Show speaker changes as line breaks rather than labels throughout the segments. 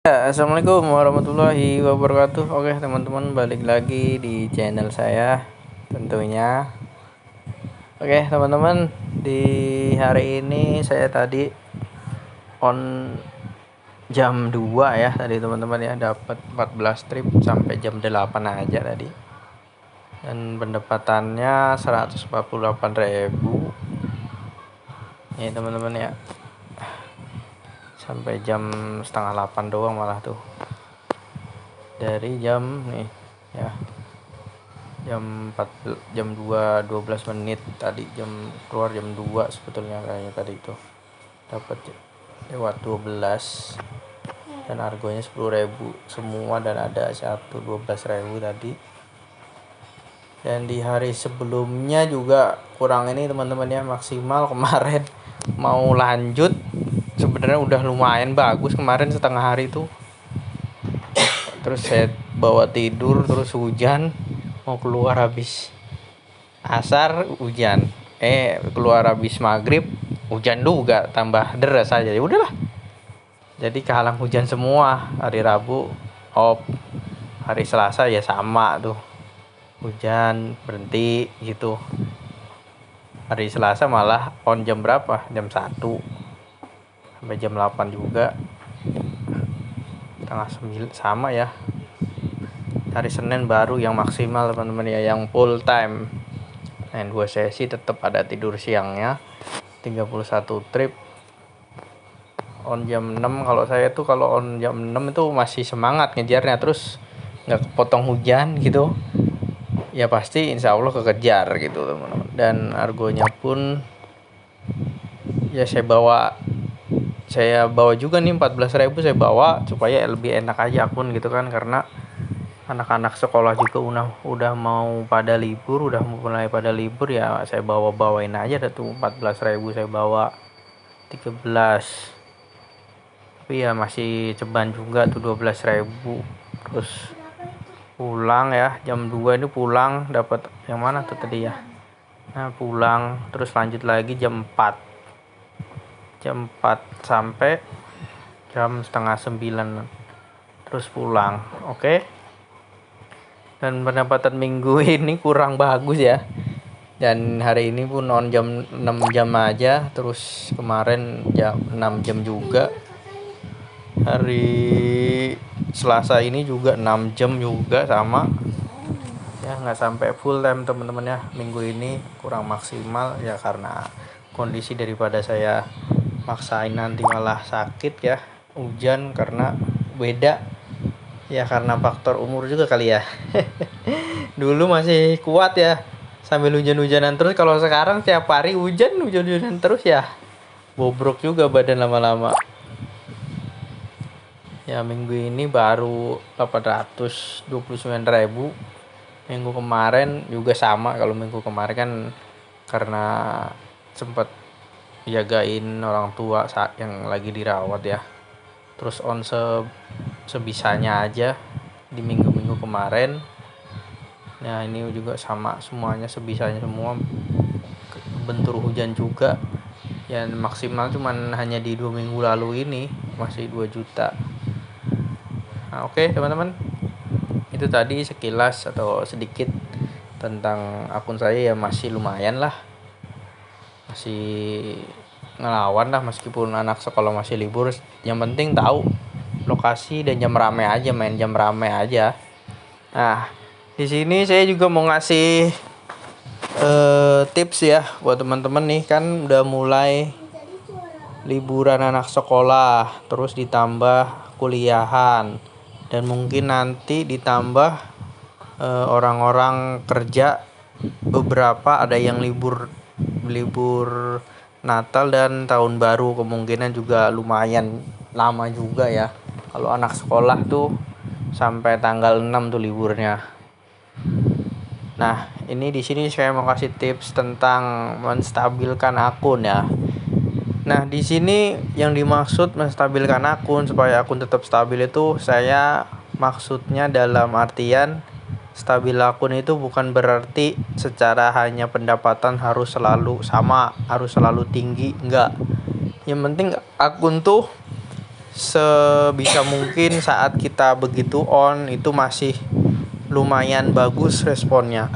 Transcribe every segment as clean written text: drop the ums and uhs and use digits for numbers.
Assalamualaikum warahmatullahi wabarakatuh. Oke teman-teman, balik lagi di channel saya tentunya. Oke teman-teman, di hari ini saya tadi on jam 2 ya tadi teman-teman ya, dapat 14 trip sampai jam 8 aja tadi. Dan pendapatannya 148.000 ya teman-teman ya. Sampai jam setengah 8 doang malah tuh. Dari jam nih ya, jam 2:12 menit tadi, jam keluar jam 2 sebetulnya kayaknya tadi itu dapat lewat 12 dan harganya 10.000 semua, dan ada 12.000 tadi. Dan di hari sebelumnya juga kurang ini teman-teman ya, maksimal kemarin mau lanjut sebenarnya udah lumayan bagus kemarin setengah hari itu. Terus saya bawa tidur, terus hujan, mau keluar habis asar hujan, keluar habis maghrib hujan juga, tambah deras aja. Ya udahlah, jadi kehalang hujan semua. Hari Rabu off, hari Selasa ya sama tuh, hujan berhenti gitu. Hari Selasa malah on jam berapa, jam 1 sampai jam 8 juga, setengah 9 sama ya. Hari Senin baru yang maksimal teman-teman ya, yang full time. Dan 2 sesi tetap ada tidur siangnya, 31 trip on jam 6. Kalau saya tuh kalau on jam 6 itu masih semangat ngejarnya, terus nggak kepotong hujan gitu ya, pasti insya Allah kekejar gitu teman-teman. Dan argonya pun ya saya bawa juga nih 14.000 saya bawa supaya lebih enak aja akun gitu kan, karena anak-anak sekolah juga udah mau pada libur, udah mulai pada libur ya. Saya bawain aja dah tuh 14.000 saya bawa 13, tapi ya masih ceban juga tuh 12.000. Terus pulang ya jam 2 ini, pulang dapat yang mana tuh tadi ya, nah pulang terus lanjut lagi jam 4 sampai jam setengah 9 terus pulang. Oke. Dan pendapatan minggu ini kurang bagus ya, dan hari ini pun on jam 6 jam aja, terus kemarin jam 6 jam juga. Hari Selasa ini juga 6 jam juga sama ya, nggak sampai full time teman-teman ya. Minggu ini kurang maksimal ya, karena kondisi daripada saya maksain nanti malah sakit ya, hujan, karena beda ya, karena faktor umur juga kali ya. Dulu masih kuat ya sambil hujan-hujanan terus, kalau sekarang tiap hari hujan-hujanan terus ya, bobrok juga badan lama-lama ya. Minggu ini baru 829.000. Minggu kemarin juga sama. Kalau minggu kemarin kan karena sempat jagain orang tua saat yang lagi dirawat ya, terus on sebisanya aja di minggu-minggu kemarin. Nah ini juga sama, semuanya sebisanya semua, bentur hujan juga ya. Maksimal cuman hanya di 2 minggu lalu ini masih 2 juta. Nah, oke teman-teman, itu tadi sekilas atau sedikit tentang akun saya ya. Masih lumayan lah, masih ngelawan lah meskipun anak sekolah masih libur. Yang penting tahu lokasi dan jam rame aja, main jam rame aja. Nah di sini saya juga mau ngasih tips ya buat teman-teman nih, kan udah mulai liburan anak sekolah, terus ditambah kuliahan, dan mungkin nanti ditambah orang-orang kerja, beberapa ada yang libur Natal dan Tahun Baru, kemungkinan juga lumayan lama juga ya. Kalau anak sekolah tuh sampai tanggal 6 tuh liburnya. Nah, ini di sini saya mau kasih tips tentang menstabilkan akun ya. Nah, di sini yang dimaksud menstabilkan akun supaya akun tetap stabil itu, saya maksudnya dalam artian stabil akun itu bukan berarti secara hanya pendapatan harus selalu sama, harus selalu tinggi, enggak. Yang penting akun tuh sebisa mungkin saat kita begitu on itu masih lumayan bagus responnya,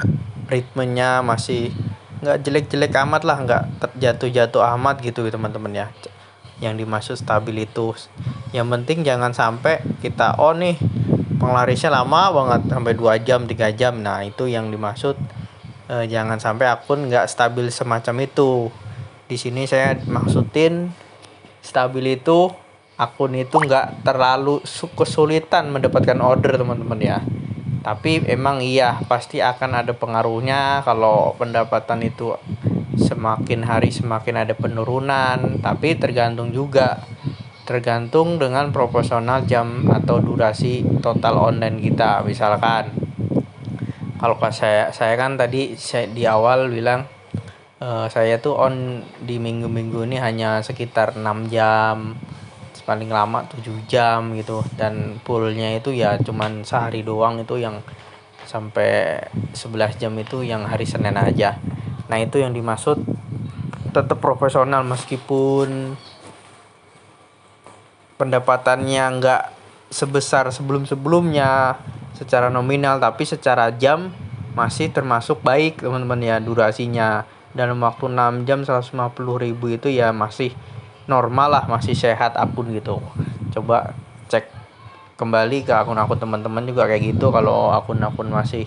ritmenya masih nggak jelek-jelek amat lah, nggak jatuh-jatuh amat gitu teman-teman ya. Yang dimaksud stabil itu yang penting jangan sampai kita on nih penglarisnya lama banget sampai 2 jam 3 jam. Nah itu yang dimaksud jangan sampai akun nggak stabil semacam itu. Di sini saya maksudin stabil itu akun itu nggak terlalu kesulitan mendapatkan order teman-teman ya. Tapi emang iya pasti akan ada pengaruhnya kalau pendapatan itu semakin hari semakin ada penurunan. Tapi tergantung dengan proporsional jam atau durasi total online kita. Misalkan kalau saya kan tadi di awal bilang saya tuh on di minggu-minggu ini hanya sekitar 6 jam, paling lama 7 jam gitu, dan fullnya itu ya cuman sehari doang, itu yang sampai 11 jam itu yang hari Senin aja. Nah itu yang dimaksud tetap profesional meskipun pendapatannya nggak sebesar sebelum-sebelumnya secara nominal, tapi secara jam masih termasuk baik teman-teman ya. Durasinya dalam waktu 6 jam 150.000 itu ya masih normal lah, masih sehat akun gitu. Coba cek kembali ke akun-akun teman-teman juga kayak gitu. Kalau akun-akun masih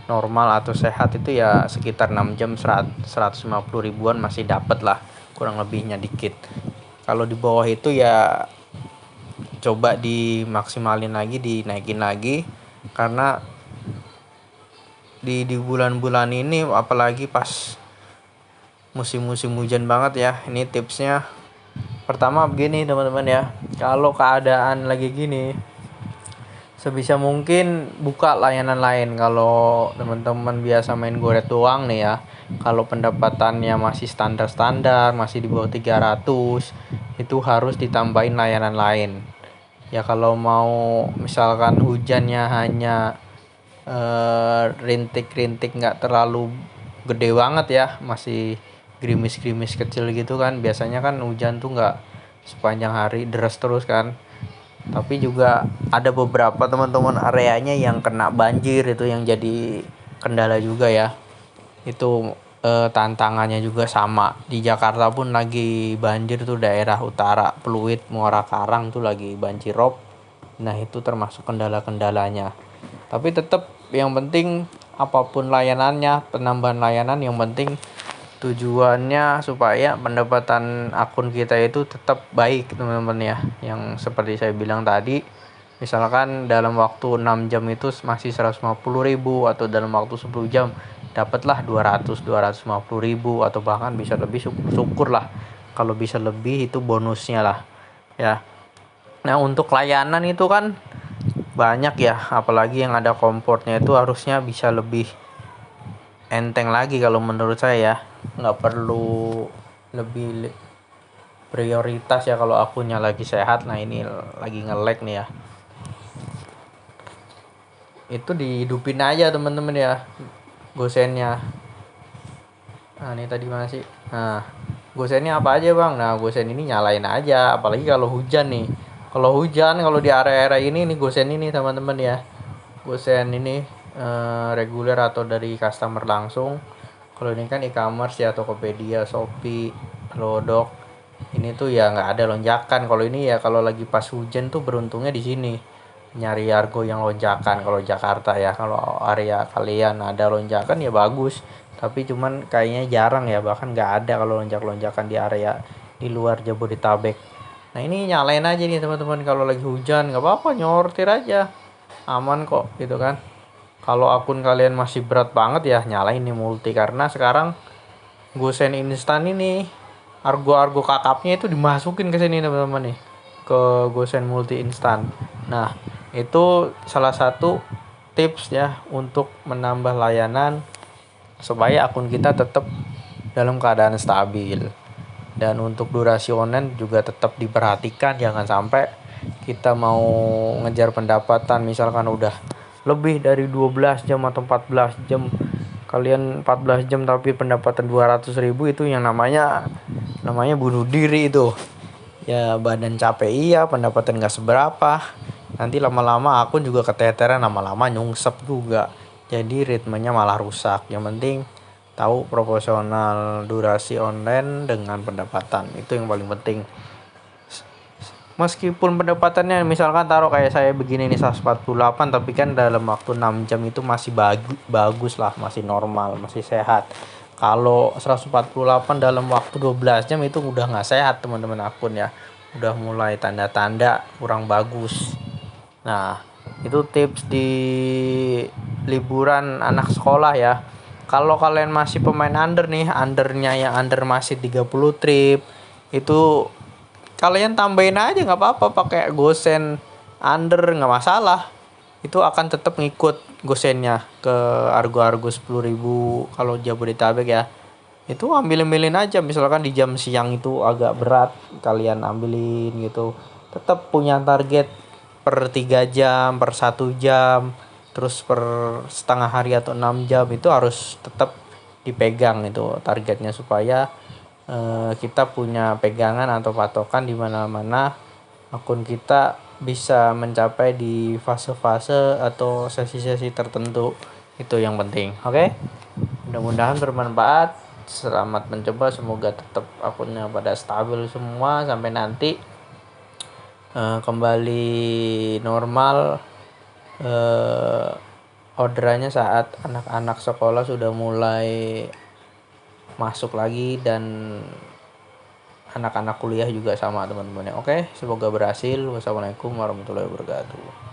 normal atau sehat itu ya sekitar 6 jam 150 ribuan masih dapat lah, kurang lebihnya dikit. Kalau di bawah itu ya coba dimaksimalin lagi, dinaikin lagi, karena di bulan-bulan ini apalagi pas musim-musim hujan banget ya. Ini tipsnya pertama begini teman-teman ya, kalau keadaan lagi gini sebisa mungkin buka layanan lain. Kalau teman-teman biasa main goret doang nih ya, kalau pendapatannya masih standar-standar, masih di bawah 300, itu harus ditambahin layanan lain. Ya kalau mau misalkan hujannya hanya rintik-rintik nggak terlalu gede banget ya, masih gerimis-gerimis kecil gitu kan, biasanya kan hujan tuh nggak sepanjang hari deras terus kan. Tapi juga ada beberapa teman-teman areanya yang kena banjir, itu yang jadi kendala juga ya. Itu tantangannya juga sama. Di Jakarta pun lagi banjir tuh, daerah utara Pluit, Muara Karang tuh lagi banjir rob. Nah itu termasuk kendala-kendalanya. Tapi tetap yang penting apapun layanannya, penambahan layanan, yang penting tujuannya supaya pendapatan akun kita itu tetap baik teman-teman ya. Yang seperti saya bilang tadi, misalkan dalam waktu 6 jam itu masih 150.000, atau dalam waktu 10 jam dapatlah 250.000, atau bahkan bisa lebih, syukur lah kalau bisa lebih, itu bonusnya lah ya. Nah untuk layanan itu kan banyak ya, apalagi yang ada komportnya itu harusnya bisa lebih enteng lagi kalau menurut saya ya. Nggak perlu lebih prioritas ya kalau akunnya lagi sehat. Nah ini lagi nge-lag nih ya, itu dihidupin aja teman-teman ya gosennya. Nah ini tadi masih, nah gosennya apa aja bang? Nah gosen ini nyalain aja, apalagi kalau hujan nih. Kalau di area-area ini nih gosen ini teman-teman ya, gosen ini reguler atau dari customer langsung. Kalau ini kan e-commerce ya, Tokopedia, Shopee, Halodoc, ini tuh ya nggak ada lonjakan. Kalau ini ya kalau lagi pas hujan tuh beruntungnya di sini nyari argo yang lonjakan. Kalau Jakarta ya, kalau area kalian ada lonjakan ya bagus, tapi cuman kayaknya jarang ya, bahkan nggak ada kalau lonjakan di area di luar Jabodetabek. Nah ini nyalain aja nih teman-teman, kalau lagi hujan nggak apa-apa, nyortir aja, aman kok gitu kan. Kalau akun kalian masih berat banget ya nyalain nih multi, karena sekarang gosen instan ini argo-argo kakapnya itu dimasukin ke sini teman-teman nih, ke gosen multi instan. Nah itu salah satu tips ya untuk menambah layanan supaya akun kita tetap dalam keadaan stabil. Dan untuk durasi online juga tetap diperhatikan, jangan sampai kita mau ngejar pendapatan misalkan udah lebih dari 12 jam atau 14 jam, kalian 14 jam tapi pendapatan 200.000, itu yang namanya bunuh diri itu. ya badan capek iya, pendapatan nggak seberapa, nanti lama-lama akun juga keteteran, lama-lama nyungsep juga, jadi ritmenya malah rusak. Yang penting tahu proporsional durasi online dengan pendapatan, itu yang paling penting. Meskipun pendapatannya misalkan taruh kayak saya begini nih 148, tapi kan dalam waktu 6 jam itu masih bagus lah, masih normal, masih sehat. Kalau 148 dalam waktu 12 jam itu udah nggak sehat teman-teman akun ya, udah mulai tanda-tanda kurang bagus. Nah, itu tips di liburan anak sekolah ya. Kalau kalian masih pemain under nih, undernya yang under masih 30 trip, itu kalian tambahin aja nggak apa-apa pakai gosen under, nggak masalah. Itu akan tetap ngikut gosennya ke argo-argo 10.000 kalau Jabodetabek ya. Itu ambilin aja, misalkan di jam siang itu agak berat, kalian ambilin gitu. Tetap punya target per 3 jam, per 1 jam, terus per setengah hari atau 6 jam, itu harus tetap dipegang itu targetnya, supaya kita punya pegangan atau patokan di mana-mana akun kita bisa mencapai di fase-fase atau sesi-sesi tertentu. Itu yang penting. Oke? Mudah-mudahan bermanfaat. Selamat mencoba, semoga tetap akunnya pada stabil semua sampai nanti kembali normal orderannya saat anak-anak sekolah sudah mulai masuk lagi, dan anak-anak kuliah juga sama teman-teman ya. Oke, semoga berhasil. Wassalamualaikum warahmatullahi wabarakatuh.